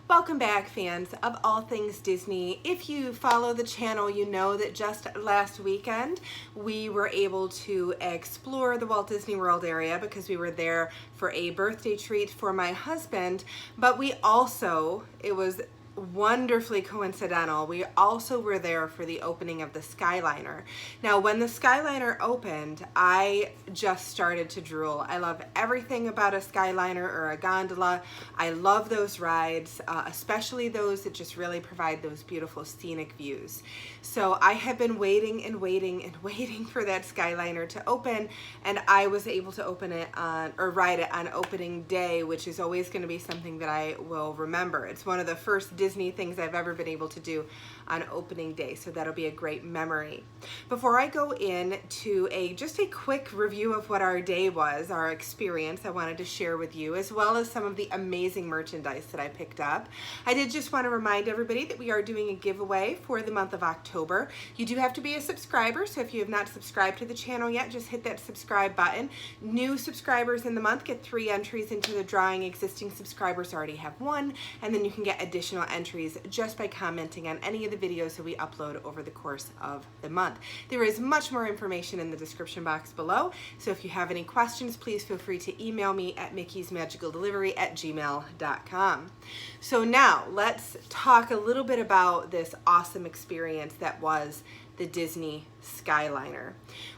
Welcome back, fans of all things Disney. If you follow the channel, you know that just last weekend we were able to explore the Walt Disney World area because we were there for a birthday treat for my husband, but we also, it was wonderfully coincidental, we also were there for the opening of the Skyliner. Now, when the Skyliner opened, I just started to drool. I love everything about a Skyliner or a gondola. I love those rides, especially those that just really provide those beautiful scenic views. So I have been waiting and waiting and waiting for that Skyliner to open, and I was able to open it on, or ride it on opening day, which is always going to be something that I will remember. It's one of the first Disney things I've ever been able to do on opening day, so that'll be a great memory. Before I go into just a quick review of what our day was, our experience, I wanted to share with you, as well as some of the amazing merchandise that I picked up. I did just want to remind everybody that we are doing a giveaway for the month of October. You do have to be a subscriber, so if you have not subscribed to the channel yet, just hit that subscribe button. New subscribers in the month get 3 entries into the drawing. Existing subscribers already have 1, and then you can get additional entries just by commenting on any of the videos that we upload over the course of the month. There is much more information in the description box below, so if you have any questions, please feel free to email me at mickey'smagicaldelivery@gmail.com. So now let's talk a little bit about this awesome experience that was the Disney Skyliner.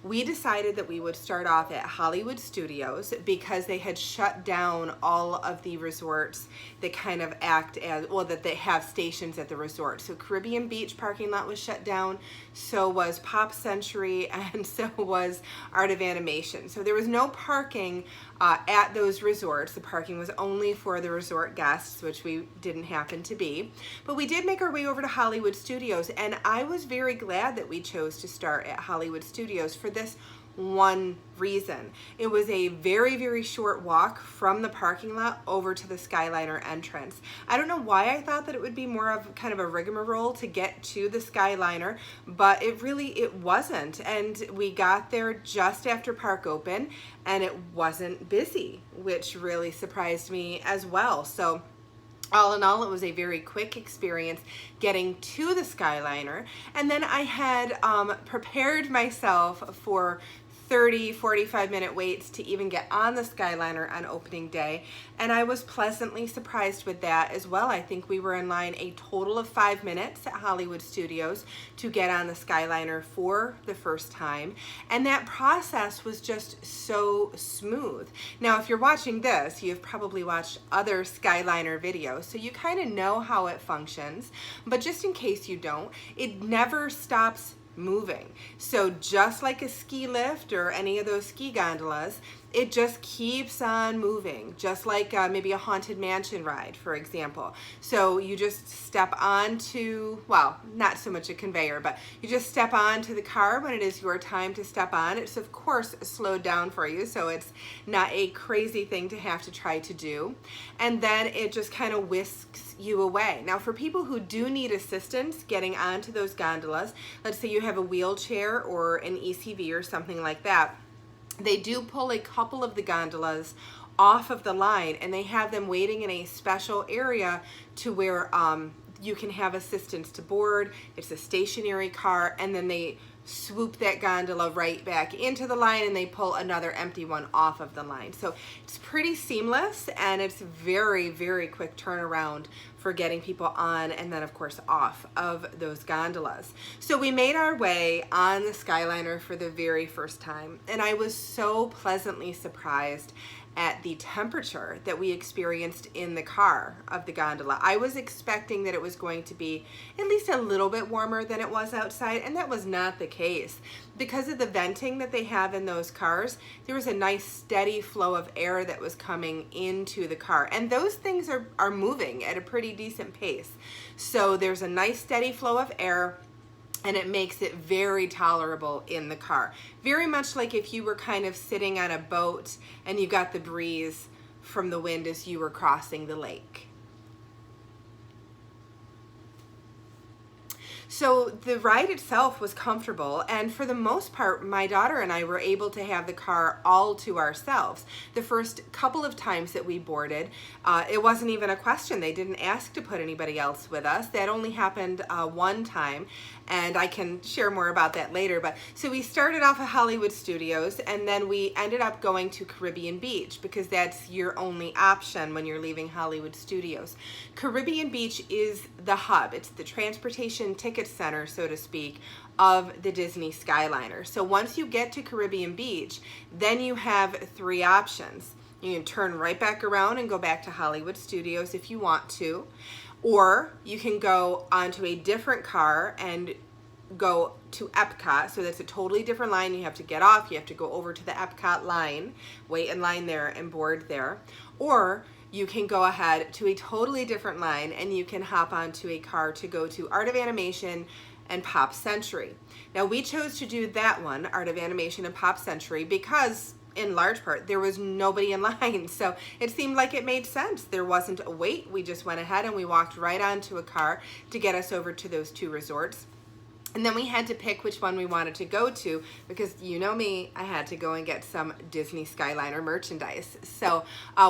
We decided that we would start off at Hollywood Studios because they had shut down all of the resorts that kind of act as, well, that they have stations at the resort. So Caribbean Beach parking lot was shut down, so was Pop Century, and so was Art of Animation. So there was no parking at those resorts. The parking was only for the resort guests, which we didn't happen to be. But we did make our way over to Hollywood Studios, and I was very glad that we chose to start at Hollywood Studios for this one reason. It was a very, very short walk from the parking lot over to the Skyliner entrance. I don't know why I thought that it would be more of kind of a rigmarole to get to the Skyliner, but it wasn't. And we got there just after park open, and it wasn't busy, which really surprised me as well. So all in all, it was a very quick experience getting to the Skyliner, and then I had prepared myself for 30-45 minute waits to even get on the Skyliner on opening day, and I was pleasantly surprised with that as well. I think we were in line a total of 5 minutes at Hollywood Studios to get on the Skyliner for the first time, and that process was just so smooth. Now, if you're watching this, you've probably watched other Skyliner videos, so you kind of know how it functions, but just in case you don't, it never stops moving. So just like a ski lift or any of those ski gondolas, it just keeps on moving, just like maybe a Haunted Mansion ride, for example. So you just step onto, well, not so much a conveyor, but you just step onto the car when it is your time to step on. It's of course slowed down for you, so it's not a crazy thing to have to try to do. And then it just kind of whisks you away. Now, for people who do need assistance getting onto those gondolas, let's say you have a wheelchair or an ECV or something like that, they do pull a couple of the gondolas off of the line, and they have them waiting in a special area to where you can have assistance to board. It's a stationary car, and then they swoop that gondola right back into the line, and they pull another empty one off of the line. So it's pretty seamless, and it's very, very quick turnaround for getting people on and then of course off of those gondolas. So we made our way on the Skyliner for the very first time, and I was so pleasantly surprised at the temperature that we experienced in the car of the gondola. I was expecting that it was going to be at least a little bit warmer than it was outside, and that was not the case. Because of the venting that they have in those cars, there was a nice steady flow of air that was coming into the car, and those things are moving at a pretty decent pace. So there's a nice steady flow of air, and it makes it very tolerable in the car. Very much like if you were kind of sitting on a boat and you got the breeze from the wind as you were crossing the lake. So the ride itself was comfortable, and for the most part, my daughter and I were able to have the car all to ourselves. The first couple of times that we boarded, it wasn't even a question. They didn't ask to put anybody else with us. That only happened one time, and I can share more about that later. But so we started off at Hollywood Studios, and then we ended up going to Caribbean Beach because that's your only option when you're leaving Hollywood Studios. Caribbean Beach is the hub. It's the transportation ticket center, so to speak, of the Disney Skyliner. So once you get to Caribbean Beach, then you have three options. You can turn right back around and go back to Hollywood Studios if you want to, or you can go onto a different car and go to Epcot. So that's a totally different line. You have to get off, you have to go over to the Epcot line, wait in line there and board there. Or you can go ahead to a totally different line and you can hop onto a car to go to Art of Animation and Pop Century. Now we chose to do that one, Art of Animation and Pop Century, because in large part there was nobody in line, so it seemed like it made sense. There wasn't a wait. We just went ahead and we walked right onto a car to get us over to those two resorts. And then we had to pick which one we wanted to go to because, you know me, I had to go and get some Disney Skyliner merchandise. So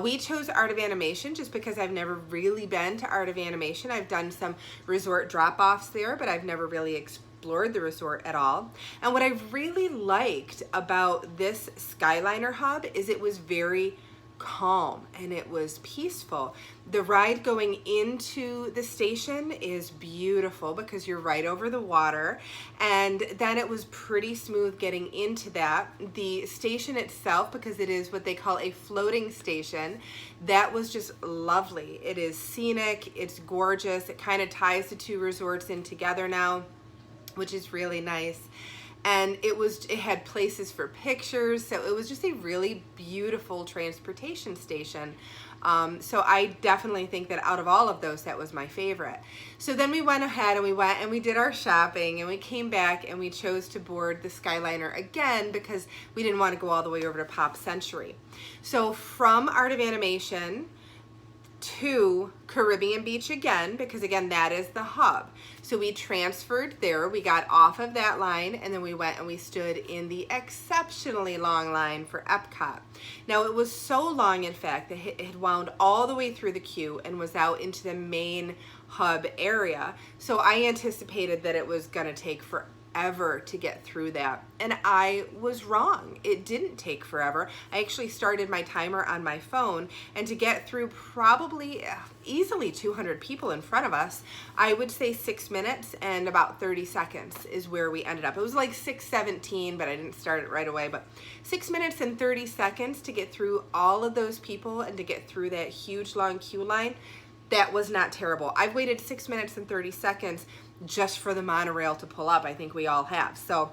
we chose Art of Animation just because I've never really been to Art of Animation. I've done some resort drop-offs there, but I've never really explored the resort at all. And what I really liked about this Skyliner hub is it was very calm and it was peaceful. The ride going into the station is beautiful because you're right over the water, and then it was pretty smooth getting into that. The station itself, because it is what they call a floating station, that was just lovely. It is scenic, it's gorgeous, it kind of ties the two resorts in together now, which is really nice. And it had places for pictures, so it was just a really beautiful transportation station. So I definitely think that out of all of those, that was my favorite. So then we went ahead and we did our shopping, and we came back and we chose to board the Skyliner again because we didn't want to go all the way over to Pop Century. So from Art of Animation to Caribbean Beach again, because again, that is the hub. So we transferred there, we got off of that line, and then we went and we stood in the exceptionally long line for Epcot. Now it was so long, in fact, that it had wound all the way through the queue and was out into the main hub area. So I anticipated that it was gonna take forever to get through that, and I was wrong. It didn't take forever. I actually started my timer on my phone, and to get through probably easily 200 people in front of us, I would say 6 minutes and about 30 seconds is where we ended up. It was like 6:17, but I didn't start it right away, but 6 minutes and 30 seconds to get through all of those people and to get through that huge long queue line. That was not terrible. I've waited 6 minutes and 30 seconds just for the monorail to pull up. I think we all have. So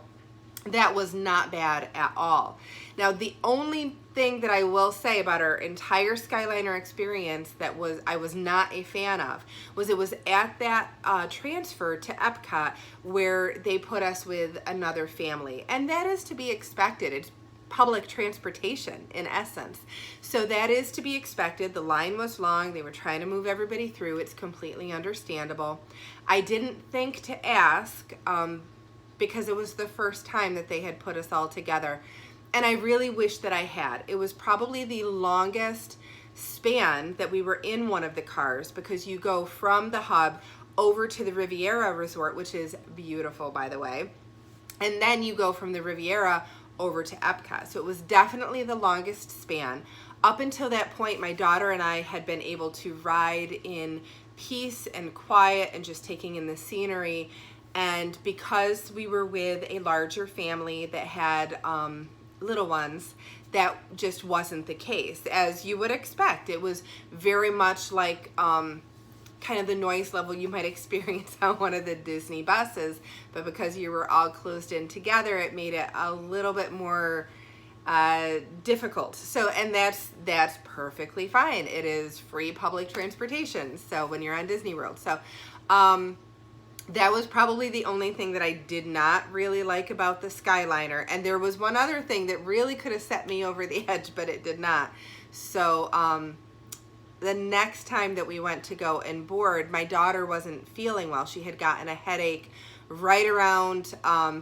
that was not bad at all. Now, the only thing that I will say about our entire Skyliner experience that I was not a fan of was it was at that transfer to Epcot where they put us with another family. And that is to be expected. It's public transportation in essence. So that is to be expected. The line was long. They were trying to move everybody through. It's completely understandable. I didn't think to ask because it was the first time that they had put us all together. And I really wish that I had. It was probably the longest span that we were in one of the cars because you go from the hub over to the Riviera Resort, which is beautiful, by the way. And then you go from the Riviera over to Epcot. So it was definitely the longest span. Up until that point, my daughter and I had been able to ride in peace and quiet and just taking in the scenery. And because we were with a larger family that had little ones, that just wasn't the case. As you would expect, it was very much like kind of the noise level you might experience on one of the Disney buses, but because you were all closed in together, it made it a little bit more difficult. So, and that's perfectly fine. It is free public transportation. So when you're on Disney World, so that was probably the only thing that I did not really like about the Skyliner. And there was one other thing that really could have set me over the edge, but it did not. So the next time that we went to go and board, my daughter wasn't feeling well. She had gotten a headache right around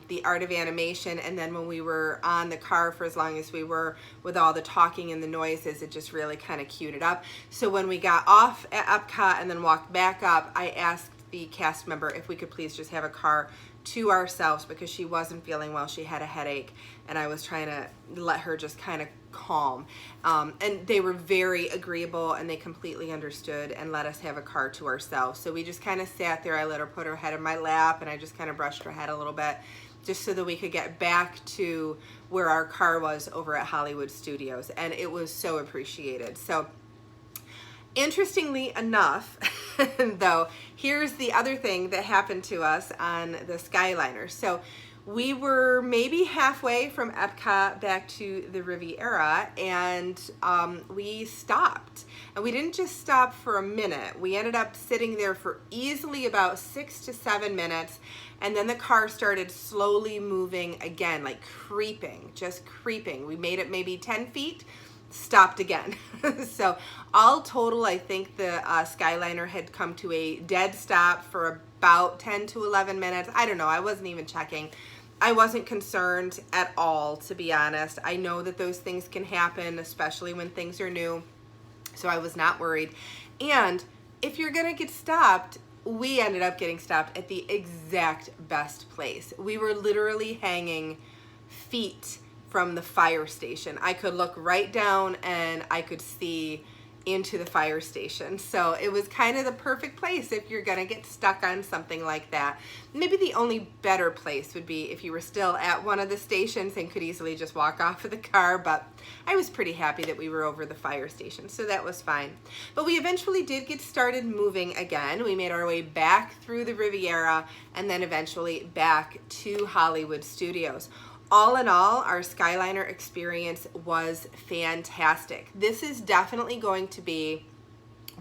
the Art of Animation, and then when we were on the car for as long as we were with all the talking and the noises, it just really kind of queued it up. So when we got off at Epcot and then walked back up, I asked the cast member if we could please just have a car to ourselves because she wasn't feeling well. She had a headache, and I was trying to let her just kind of calm. And they were very agreeable, and they completely understood and let us have a car to ourselves. So we just kind of sat there. I let her put her head in my lap, and I just kind of brushed her head a little bit just so that we could get back to where our car was over at Hollywood Studios. And it was so appreciated. So interestingly enough, though, here's the other thing that happened to us on the Skyliner. So we were maybe halfway from Epcot back to the Riviera, and we stopped. And we didn't just stop for a minute. We ended up sitting there for easily about 6 to 7 minutes, and then the car started slowly moving again, like creeping, just creeping. We made it maybe 10 feet, stopped again. So all total, I think the Skyliner had come to a dead stop for about 10 to 11 minutes. I don't know. I wasn't even checking. I wasn't concerned at all, to be honest. I know that those things can happen, especially when things are new. So I was not worried. And if you're going to get stopped, we ended up getting stopped at the exact best place. We were literally hanging feet from the fire station. I could look right down and I could see into the fire station. So it was kind of the perfect place if you're gonna get stuck on something like that. Maybe the only better place would be if you were still at one of the stations and could easily just walk off of the car, but I was pretty happy that we were over the fire station, so that was fine. But we eventually did get started moving again. We made our way back through the Riviera and then eventually back to Hollywood Studios. All in all, our Skyliner experience was fantastic. This is definitely going to be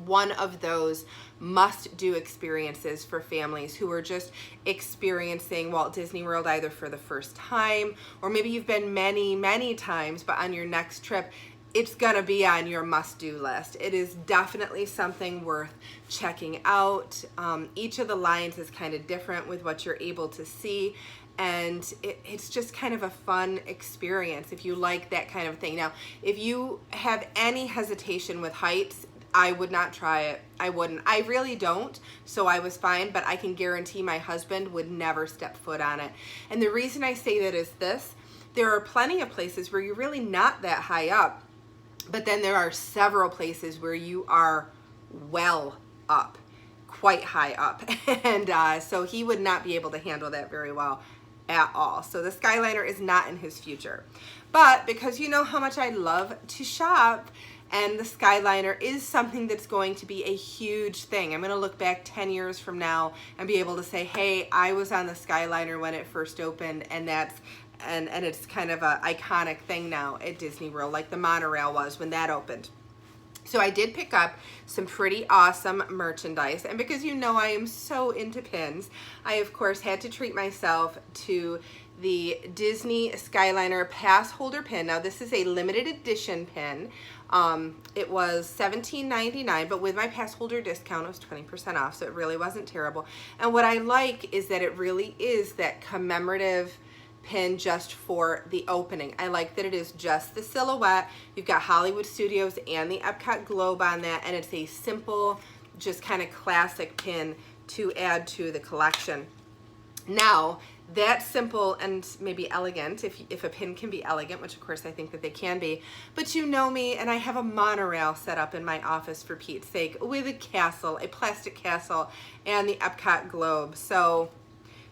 one of those must-do experiences for families who are just experiencing Walt Disney World either for the first time, or maybe you've been many, many times, but on your next trip, it's gonna be on your must-do list. It is definitely something worth checking out. Each of the lines is kind of different with what you're able to see, and it's just kind of a fun experience if you like that kind of thing. Now, if you have any hesitation with heights, I would not try it. I wouldn't. I really don't, so I was fine, but I can guarantee my husband would never step foot on it. And the reason I say that is this: there are plenty of places where you're really not that high up, but then there are several places where you are well up, quite high up. And so he would not be able to handle that very well at all. So the Skyliner is not in his future. But because you know how much I love to shop, and the Skyliner is something that's going to be a huge thing. I'm going to look back 10 years from now and be able to say, hey, I was on the Skyliner when it first opened, and it's kind of an iconic thing now at Disney World, like the monorail was when that opened. So I did pick up some pretty awesome merchandise, and because you know I am so into pins, I of course had to treat myself to the Disney Skyliner pass holder pin. Now this is a limited edition pin. It was $17.99, but with my pass holder discount it was 20% off, so it really wasn't terrible. And what I like is that it really is that commemorative pin just for the opening. I like that it is just the silhouette. You've got Hollywood Studios and the Epcot globe on that, and it's a simple, just kind of classic pin to add to the collection. Now, that's simple and maybe elegant, if a pin can be elegant, which of course I think that they can be, but you know me, and I have a monorail set up in my office, for Pete's sake, with a castle, a plastic castle, and the Epcot globe. So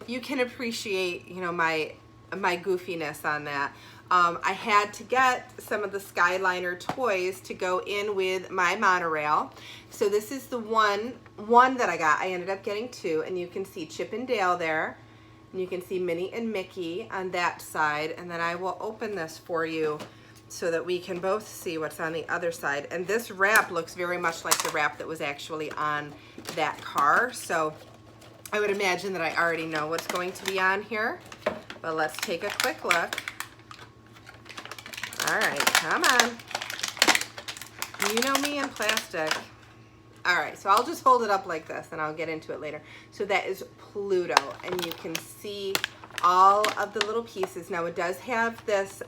you can appreciate, you know, my goofiness on that. I had to get some of the Skyliner toys to go in with my monorail. So this is the one that I got. I ended up getting two, and you can see Chip and Dale there, and you can see Minnie and Mickey on that side, and then I will open this for you so that we can both see what's on the other side. And this wrap looks very much like the wrap that was actually on that car, so I would imagine that I already know what's going to be on here. But let's take a quick look. All right, come on. You know me and plastic. All right, so I'll just hold it up like this and I'll get into it later. So that is Pluto, and you can see all of the little pieces. Now it does have this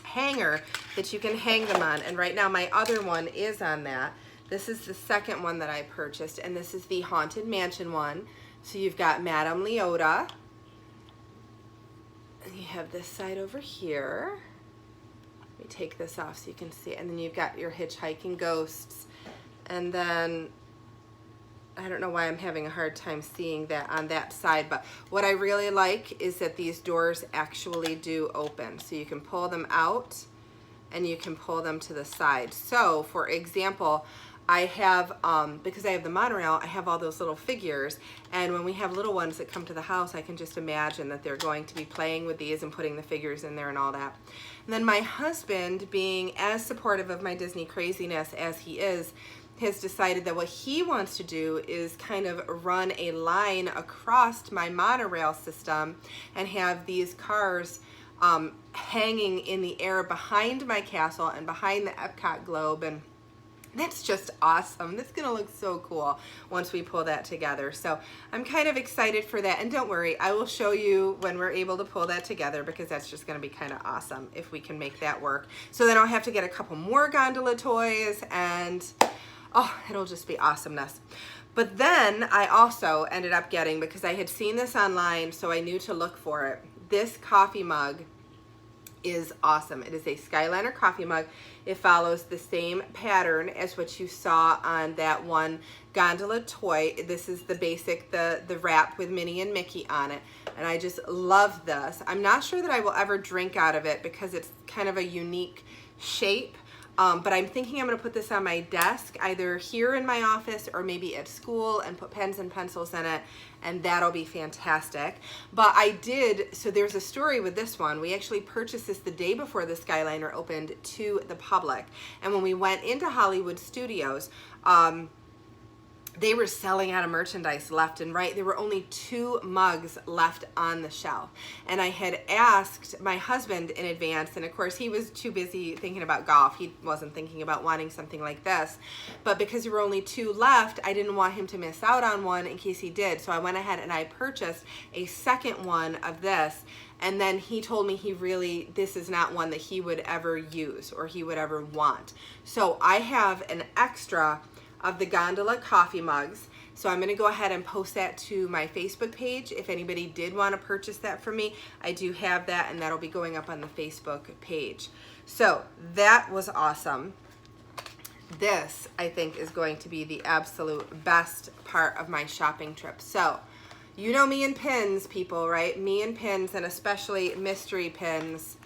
hanger that you can hang them on, and right now my other one is on that. This is the second one that I purchased, and this is the Haunted Mansion one. So you've got Madame Leota, and you have this side over here. Let me take this off so you can see it. And then you've got your hitchhiking ghosts. And then, I don't know why I'm having a hard time seeing that on that side, but what I really like is that these doors actually do open. So you can pull them out and you can pull them to the side. So for example, I have, because I have the monorail, I have all those little figures, and when we have little ones that come to the house, I can just imagine that they're going to be playing with these and putting the figures in there and all that. And then my husband, being as supportive of my Disney craziness as he is, has decided that what he wants to do is kind of run a line across my monorail system and have these cars hanging in the air behind my castle and behind the Epcot globe, and that's just awesome. That's gonna look so cool once we pull that together. So I'm kind of excited for that, and don't worry, I will show you when we're able to pull that together, because that's just gonna be kind of awesome if we can make that work. So then I'll have to get a couple more gondola toys, and oh, it'll just be awesomeness. But then I also ended up getting, because I had seen this online, so I knew to look for it, this coffee mug is awesome. It is a Skyliner coffee mug. It follows the same pattern as what you saw on that one gondola toy. This is the basic, the wrap with Minnie and Mickey on it. And I just love this. I'm not sure that I will ever drink out of it because it's kind of a unique shape. But I'm thinking I'm gonna put this on my desk, either here in my office or maybe at school, and put pens and pencils in it, and that'll be fantastic. But I did, so there's a story with this one. We actually purchased this the day before the Skyliner opened to the public. And when we went into Hollywood Studios, they were selling out of merchandise left and right. There were only 2 mugs left on the shelf. And I had asked my husband in advance, and of course he was too busy thinking about golf. He wasn't thinking about wanting something like this. But because there were only 2 left, I didn't want him to miss out on one in case he did. So I went ahead and I purchased a second one of this. And then he told me this is not one that he would ever use or he would ever want. So I have an extra of the gondola coffee mugs. So I'm going to go ahead and post that to my Facebook page. If anybody did want to purchase that from me, I do have that, and that'll be going up on the Facebook page. So that was awesome. This, I think, is going to be the absolute best part of my shopping trip. So you know me and pins, people, right? Me and pins, and especially mystery pins.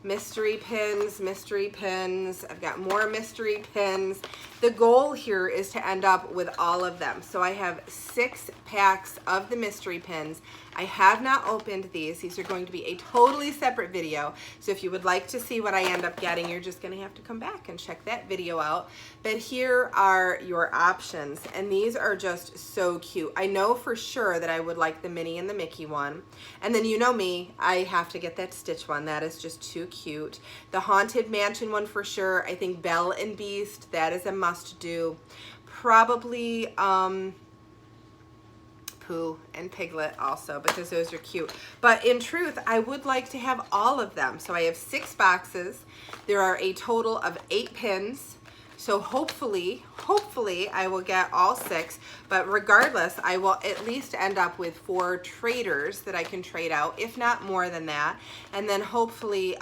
Mystery pins, mystery pins. I've got more mystery pins. The goal here is to end up with all of them. So I have 6 packs of the mystery pins. I have not opened these. These are going to be a totally separate video. So if you would like to see what I end up getting, you're just going to have to come back and check that video out. But here are your options, and these are just so cute. I know for sure that I would like the Minnie and the Mickey one. And then you know me, I have to get that Stitch one. That is just too cute. The Haunted Mansion one for sure. I think Belle and Beast, that is a must do. Probably Pooh and Piglet also, because those are cute. But in truth, I would like to have all of them. So I have 6 boxes. There are a total of 8 pins. So hopefully I will get all 6, but regardless, I will at least end up with 4 traders that I can trade out, if not more than that. And then hopefully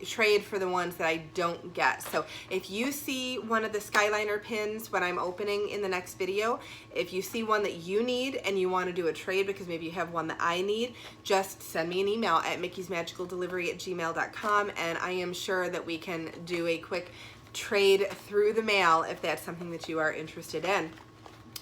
trade for the ones that I don't get. So if you see one of the Skyliner pins when I'm opening in the next video, if you see one that you need and you want to do a trade because maybe you have one that I need, just send me an email at mickey'smagicaldelivery@gmail.com, and I am sure that we can do a quick trade through the mail if that's something that you are interested in.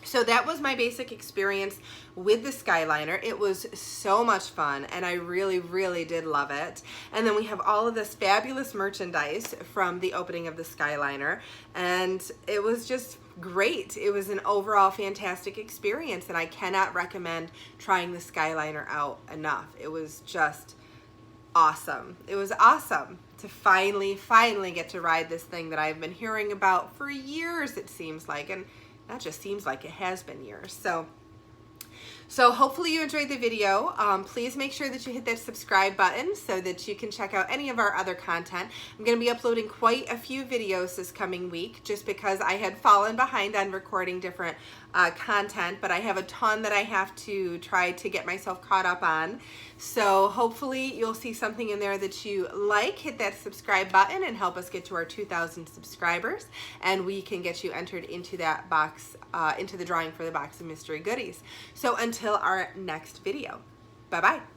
So that was my basic experience with the Skyliner. It was so much fun, and I really, really did love it. And then we have all of this fabulous merchandise from the opening of the Skyliner, and it was just great. It was an overall fantastic experience, and I cannot recommend trying the Skyliner out enough. It was just awesome. It was awesome. to finally get to ride this thing that I've been hearing about for years, it seems like. And that just seems like it has been years. So hopefully you enjoyed the video. Please make sure that you hit that subscribe button so that you can check out any of our other content. I'm going to be uploading quite a few videos this coming week just because I had fallen behind on recording different content, but I have a ton that I have to try to get myself caught up on. So hopefully you'll see something in there that you like. Hit that subscribe button and help us get to our 2,000 subscribers, and we can get you entered into that box, into the drawing for the box of mystery goodies. So until our next video, bye-bye.